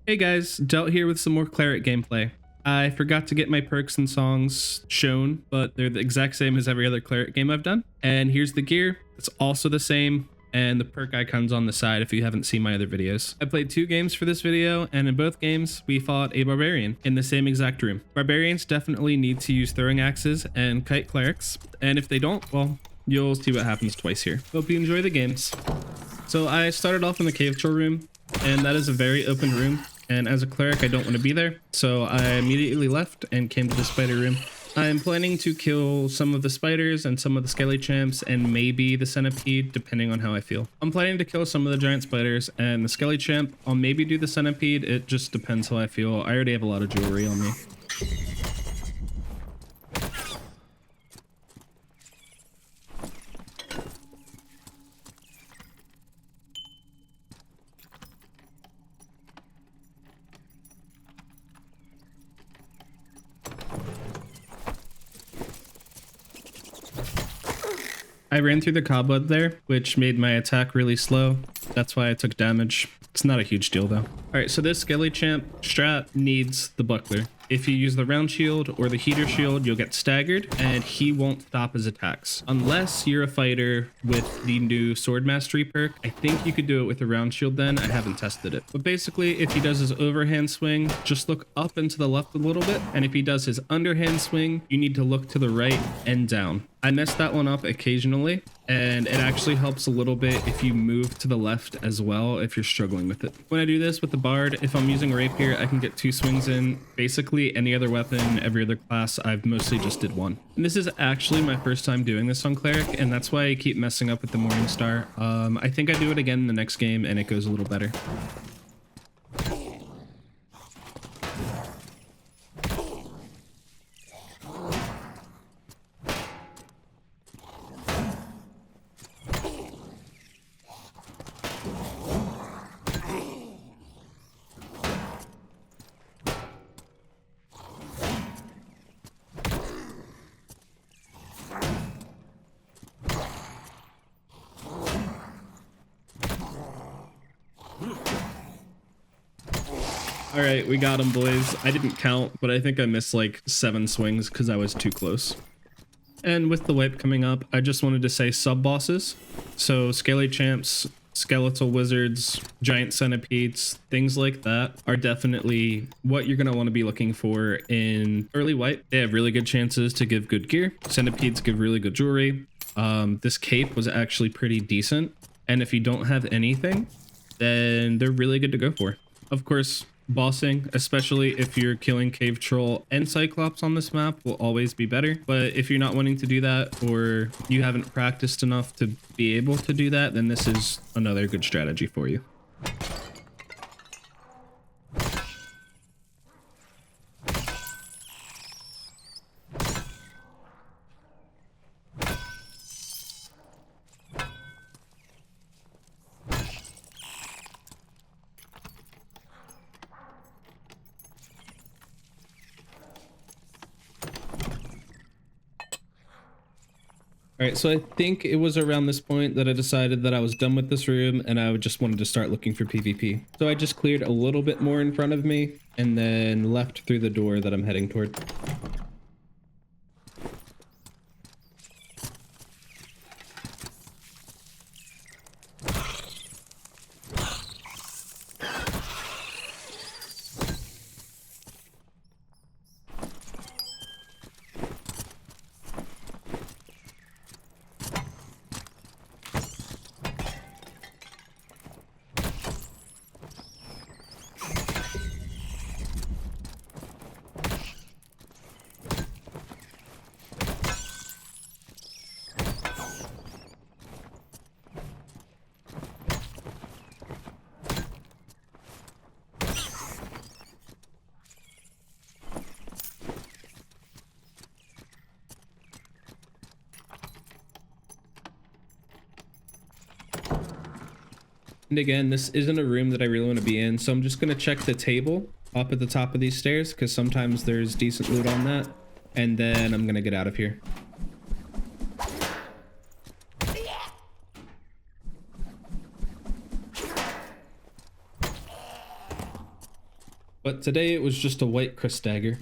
Hey guys, Delt here with some more Cleric gameplay. I forgot to get my perks and songs shown, but they're the exact same as every other Cleric game I've done. And here's the gear. It's also the same, and the perk icon's on the side if you haven't seen my other videos. I played 2 games for this video, and in both games, we fought a Barbarian in the same exact room. Barbarians definitely need to use throwing axes and kite Clerics, and if they don't, well, you'll see what happens twice here. Hope you enjoy the games. So I started off in the cave troll room, and that is a very open room. And as a cleric, I don't want to be there, so I immediately left and came to the spider room. I'm planning to kill some of the spiders and some of the skelly champs and maybe the centipede, depending on how I feel. I'm planning to kill some of the giant spiders and the skelly champ. I'll maybe do the centipede. It just depends how I feel. I already have a lot of jewelry on me. I ran through the cobweb there, which made my attack really slow. That's why I took damage. It's not a huge deal though. All right, so this skelly champ strat needs the buckler. If you use the round shield or the heater shield, you'll get staggered and he won't stop his attacks. Unless you're a fighter with the new sword mastery perk. I think you could do it with the round shield then. I haven't tested it. But basically, if he does his overhand swing, just look up and to the left a little bit. And if he does his underhand swing, you need to look to the right and down. I mess that one up occasionally, and it actually helps a little bit if you move to the left as well if you're struggling with it. When I do this with the bard, if I'm using rapier, I can get 2 swings in. Basically any other weapon, every other class, I've mostly just did 1. And this is actually my first time doing this on Cleric, and that's why I keep messing up with the Morningstar. I think I do it again in the next game and it goes a little better. All right, we got him, boys. I didn't count, but I think I missed like 7 swings because I was too close. And with the wipe coming up, I just wanted to say sub-bosses. So scaly champs, skeletal wizards, giant centipedes, things like that are definitely what you're going to want to be looking for in early wipe. They have really good chances to give good gear. Centipedes give really good jewelry. This cape was actually pretty decent. And if you don't have anything, then they're really good to go for. Of course, bossing, especially if you're killing cave troll and cyclops on this map, will always be better. But if you're not wanting to do that, or you haven't practiced enough to be able to do that, then this is another good strategy for you. All right, so I think it was around this point that I decided that I was done with this room and I just wanted to start looking for PvP. So I just cleared a little bit more in front of me and then left through the door that I'm heading toward. And again, this isn't a room that I really want to be in, so I'm just going to check the table up at the top of these stairs because sometimes there's decent loot on that, and then I'm going to get out of here. But today it was just a white Chris dagger.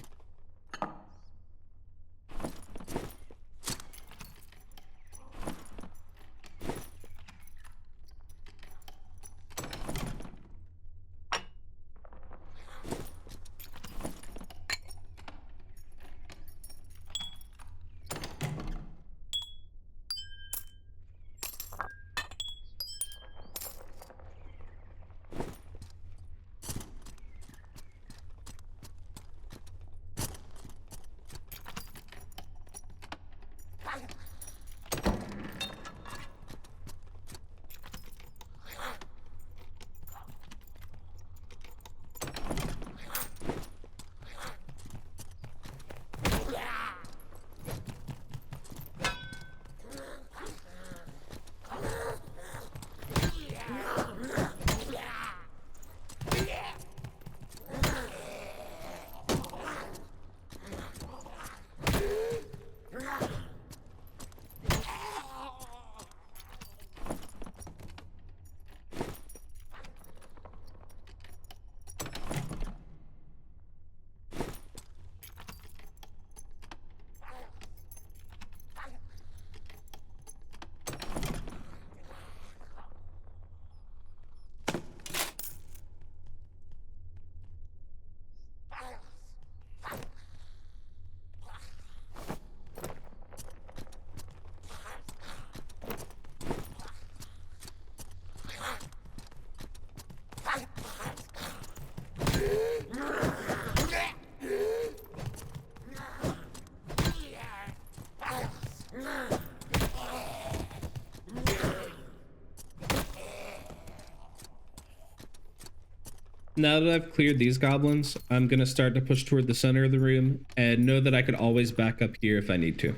Now that I've cleared these goblins, I'm going to start to push toward the center of the room and know that I could always back up here if I need to.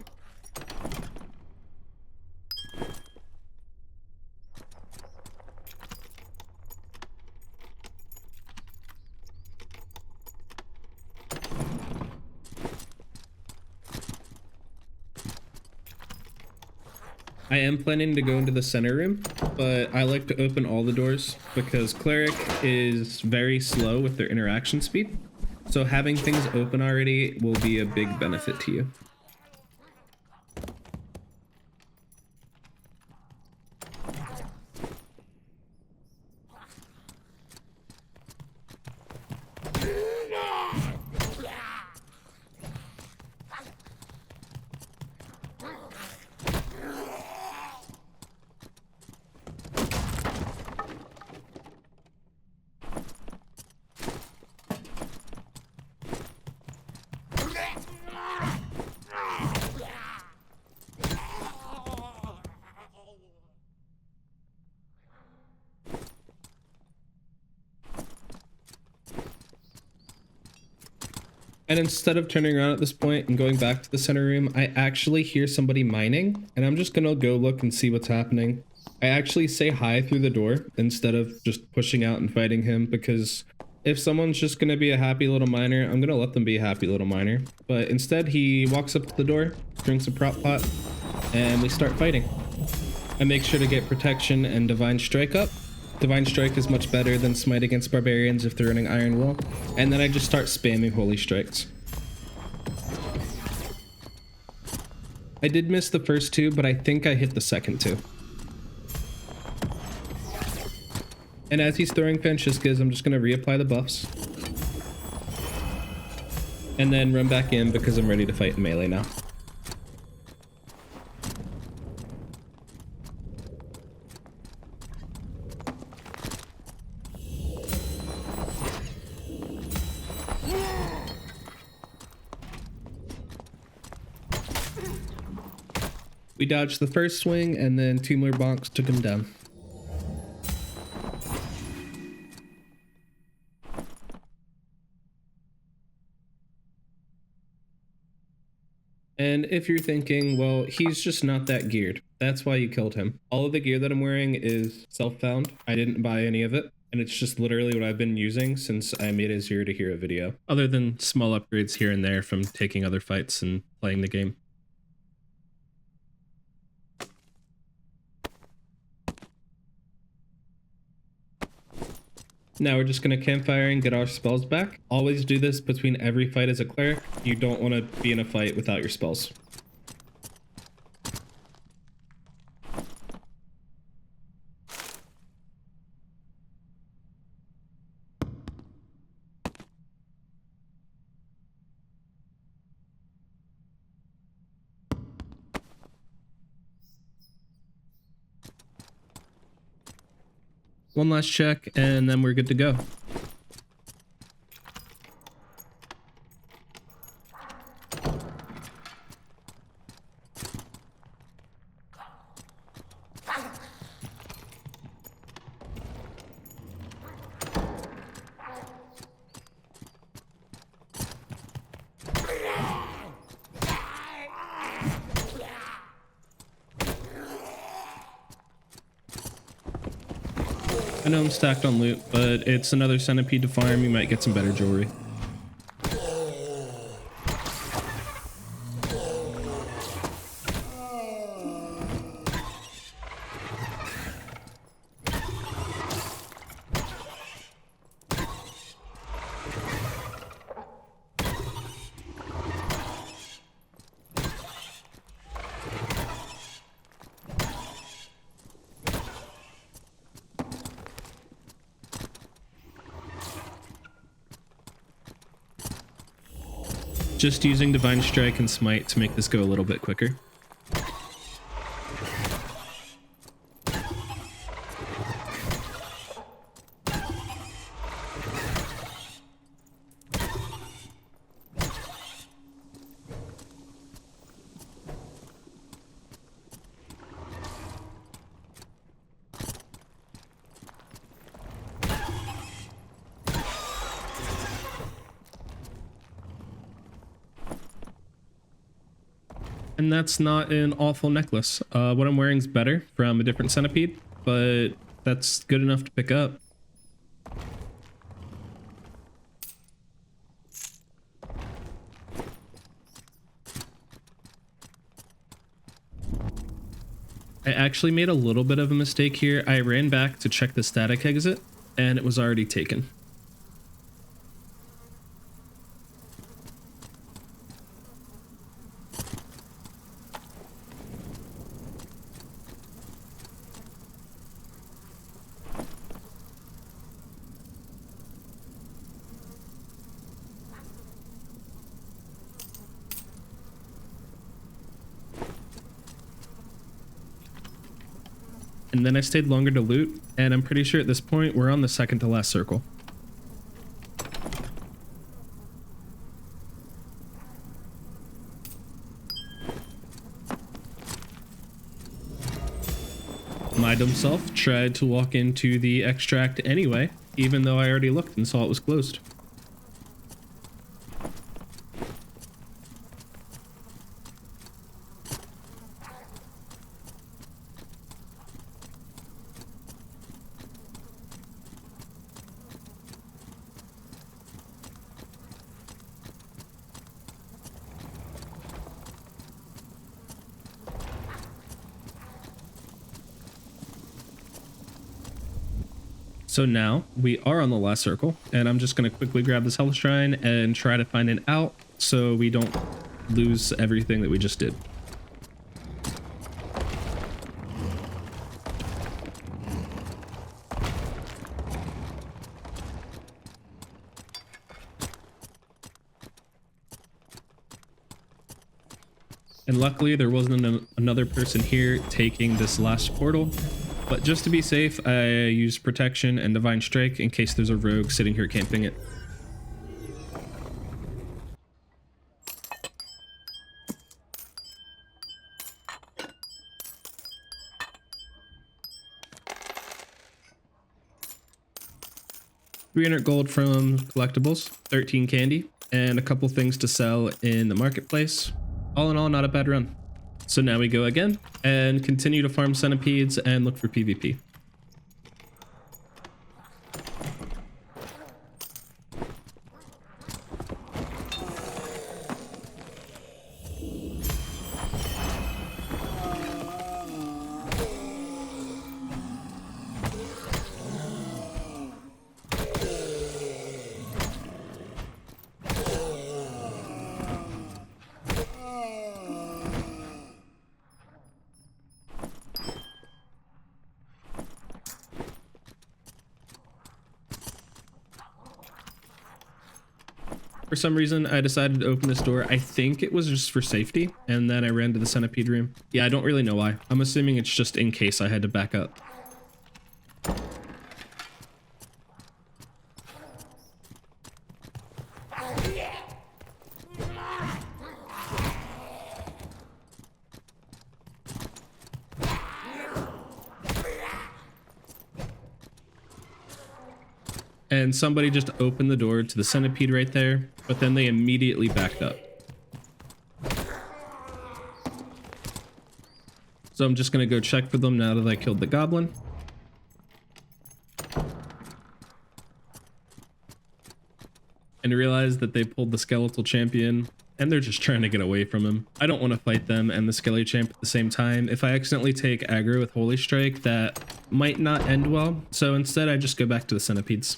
I am planning to go into the center room, but I like to open all the doors because Cleric is very slow with their interaction speed. So having things open already will be a big benefit to you. And instead of turning around at this point and going back to the center room, I actually hear somebody mining, and I'm just gonna go look and see what's happening. I actually say hi through the door instead of just pushing out and fighting him, because if someone's just gonna be a happy little miner, I'm gonna let them be a happy little miner. But instead, he walks up to the door, drinks a prop pot, and we start fighting. I make sure to get protection and Divine Strike up. Divine Strike is much better than Smite against Barbarians if they're running Iron Will. And then I just start spamming Holy Strikes. I did miss the first two, but I think I hit the second two. And as he's throwing Francesca's, I'm just going to reapply the buffs. And then run back in because I'm ready to fight in melee now. We dodged the first swing, and then two more bonks took him down. And if you're thinking, well, he's just not that geared, that's why you killed him. All of the gear that I'm wearing is self-found. I didn't buy any of it. And it's just literally what I've been using since I made a 0 to hero video. Other than small upgrades here and there from taking other fights and playing the game. Now we're just going to campfire and get our spells back. Always do this between every fight as a cleric. You don't want to be in a fight without your spells. One last check, and then we're good to go. I know I'm stacked on loot, but it's another centipede to farm. You might get some better jewelry. Just using Divine Strike and Smite to make this go a little bit quicker. And that's not an awful necklace. What I'm wearing is better from a different centipede, but that's good enough to pick up. I actually made a little bit of a mistake here. I ran back to check the static exit, and it was already taken. And then I stayed longer to loot, and I'm pretty sure at this point we're on the second to last circle. My dumb self tried to walk into the extract anyway, even though I already looked and saw it was closed. So now we are on the last circle, and I'm just going to quickly grab this health shrine and try to find an out so we don't lose everything that we just did. And luckily there wasn't another person here taking this last portal. But just to be safe, I used Protection and Divine Strike in case there's a rogue sitting here camping it. $300 gold from collectibles, 13 candy, and a couple things to sell in the marketplace. All in all, not a bad run. So now we go again and continue to farm centipedes and look for PvP. For some reason, I decided to open this door. I think it was just for safety, and then I ran to the centipede room. Yeah, I don't really know why. I'm assuming it's just in case I had to back up. And somebody just opened the door to the centipede right there, but then they immediately backed up. So I'm just gonna go check for them now that I killed the goblin. And realize that they pulled the skeletal champion and they're just trying to get away from him. I don't want to fight them and the skelly champ at the same time. If I accidentally take aggro with Holy Strike, that might not end well. So instead I just go back to the centipedes.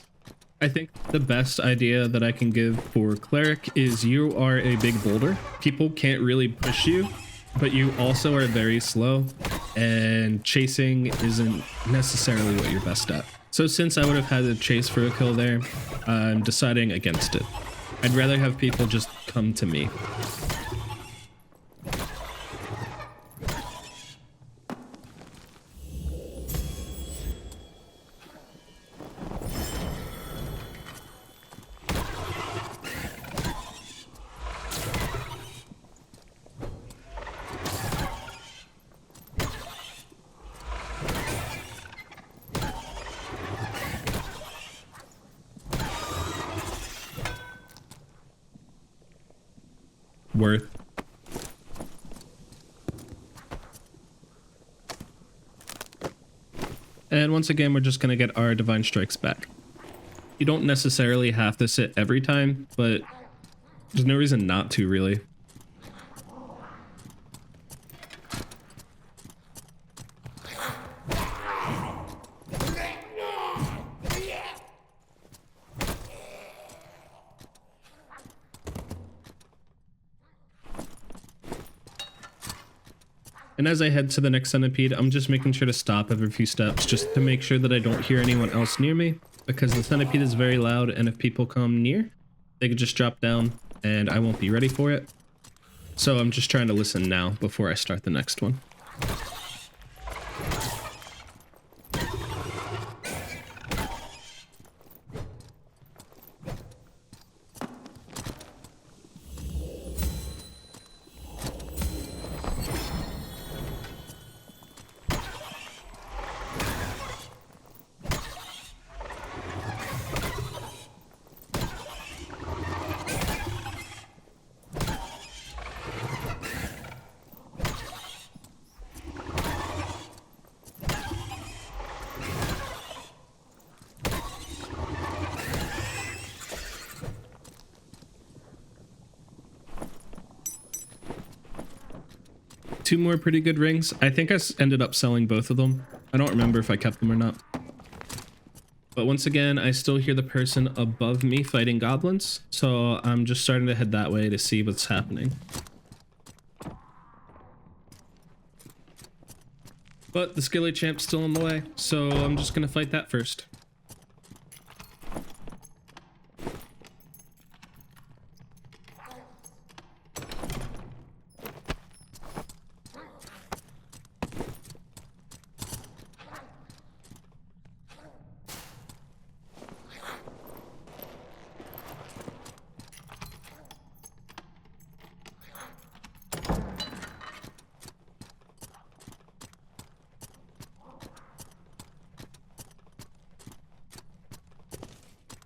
I think the best idea that I can give for Cleric is you are a big boulder. People can't really push you, but you also are very slow, and chasing isn't necessarily what you're best at. So since I would have had to chase for a kill there, I'm deciding against it. I'd rather have people just come to me. Worth. And once again, we're just going to get our divine strikes back. You don't necessarily have to sit every time, but there's no reason not to, really. And as I head to the next centipede, I'm just making sure to stop every few steps just to make sure that I don't hear anyone else near me, because the centipede is very loud, and if people come near, they could just drop down and I won't be ready for it. So I'm just trying to listen now before I start the next one. Two more pretty good rings. I think I ended up selling both of them. I don't remember if I kept them or not. But once again, I still hear the person above me fighting goblins, so I'm just starting to head that way to see what's happening. But the skilly champ's still in the way, so I'm just gonna fight that first.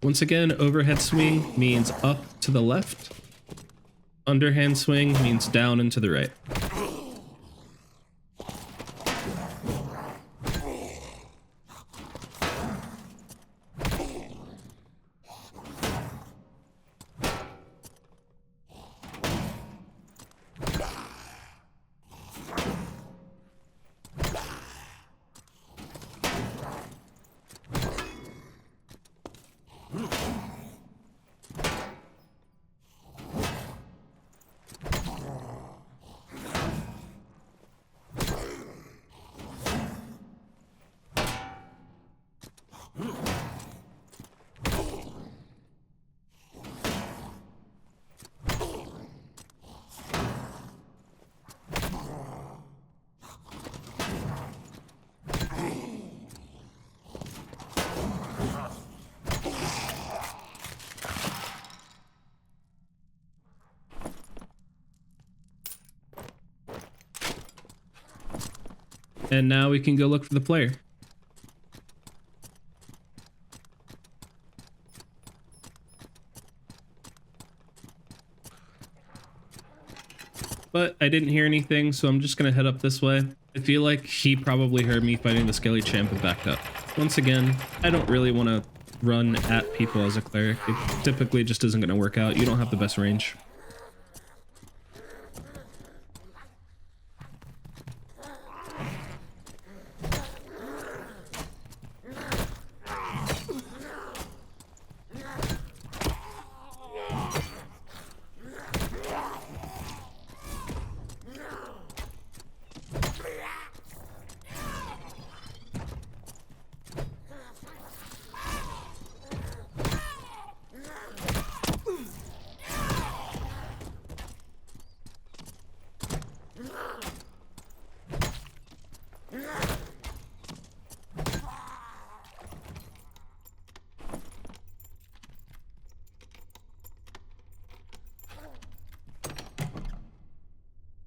Once again, overhead swing means up to the left. Underhand swing means down and to the right. And now we can go look for the player. But I didn't hear anything, so I'm just gonna head up this way. I feel like he probably heard me fighting the skelly champ and backed up. Once again, I don't really want to run at people as a cleric. It typically just isn't gonna work out. You don't have the best range.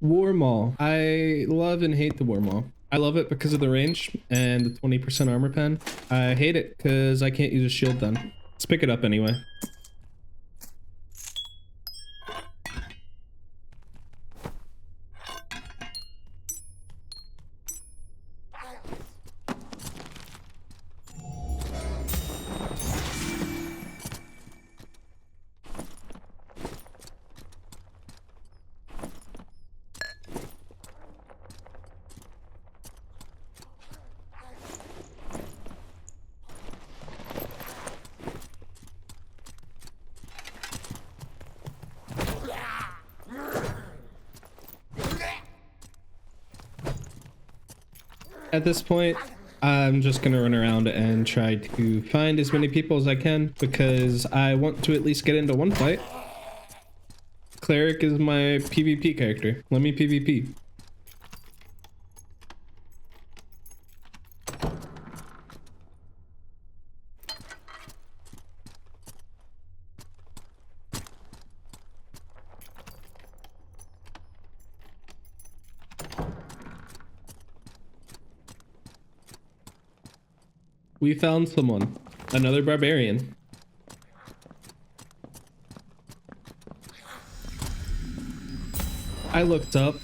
War Maul. I love and hate the War Maul. I love it because of the range and the 20% armor pen. I hate it because I can't use a shield then. Let's pick it up anyway. At this point, I'm just gonna run around and try to find as many people as I can because I want to at least get into one fight. Cleric is my PvP character. Let me PvP. We found someone. Another barbarian. I looked up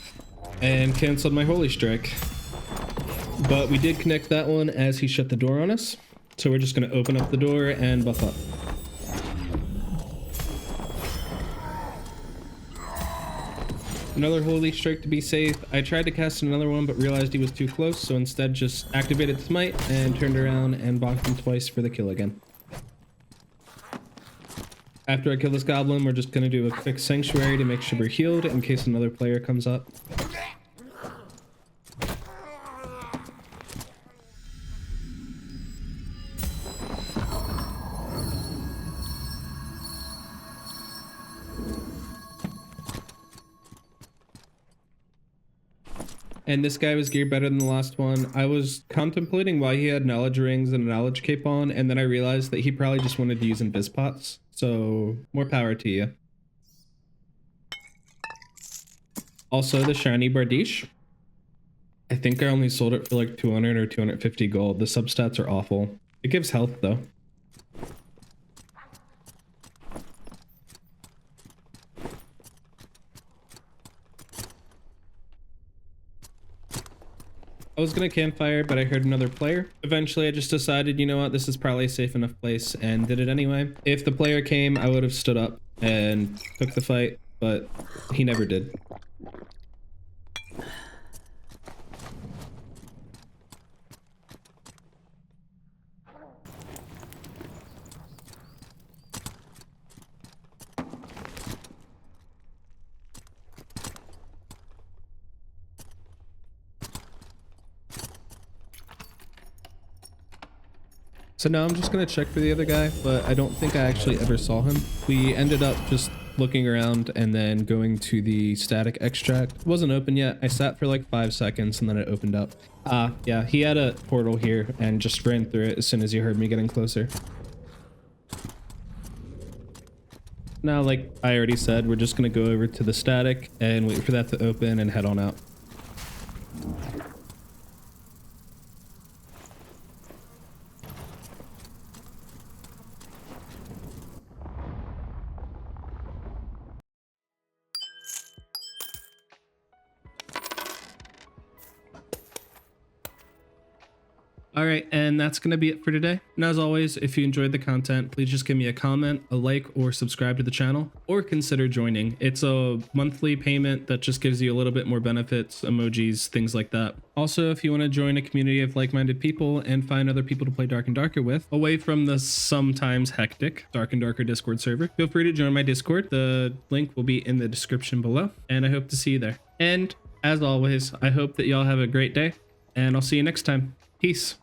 and canceled my holy strike. But we did connect that one as he shut the door on us. So we're just going to open up the door and buff up. Another holy strike to be safe. I tried to cast another one but realized he was too close, so instead just activated smite and turned around and bonked him twice for the kill again. After I kill this goblin, we're just going to do a quick sanctuary to make sure we're healed in case another player comes up. And this guy was geared better than the last one. I was contemplating why he had knowledge rings and a knowledge cape on, and then I realized that he probably just wanted to use invis pots. So more power to you. Also, the shiny Bardiche. I think I only sold it for like 200 or 250 gold. The substats are awful. It gives health though. I was gonna campfire, but I heard another player. Eventually, I just decided, you know what, this is probably a safe enough place, and did it anyway. If the player came, I would have stood up and took the fight, but he never did. So now I'm just gonna check for the other guy, but I don't think I actually ever saw him. We ended up just looking around and then going to the static extract. It wasn't open yet. I sat for like 5 seconds and then it opened up. Yeah, he had a portal here and just ran through it as soon as he heard me getting closer. Now, like I already said, we're just gonna go over to the static and wait for that to open and head on out. All right, and that's going to be it for today. And as always, if you enjoyed the content, please just give me a comment, a like, or subscribe to the channel, or consider joining. It's a monthly payment that just gives you a little bit more benefits, emojis, things like that. Also, if you want to join a community of like-minded people and find other people to play Dark and Darker with, away from the sometimes hectic Dark and Darker Discord server, feel free to join my Discord. The link will be in the description below, and I hope to see you there. And as always, I hope that y'all have a great day, and I'll see you next time. Peace.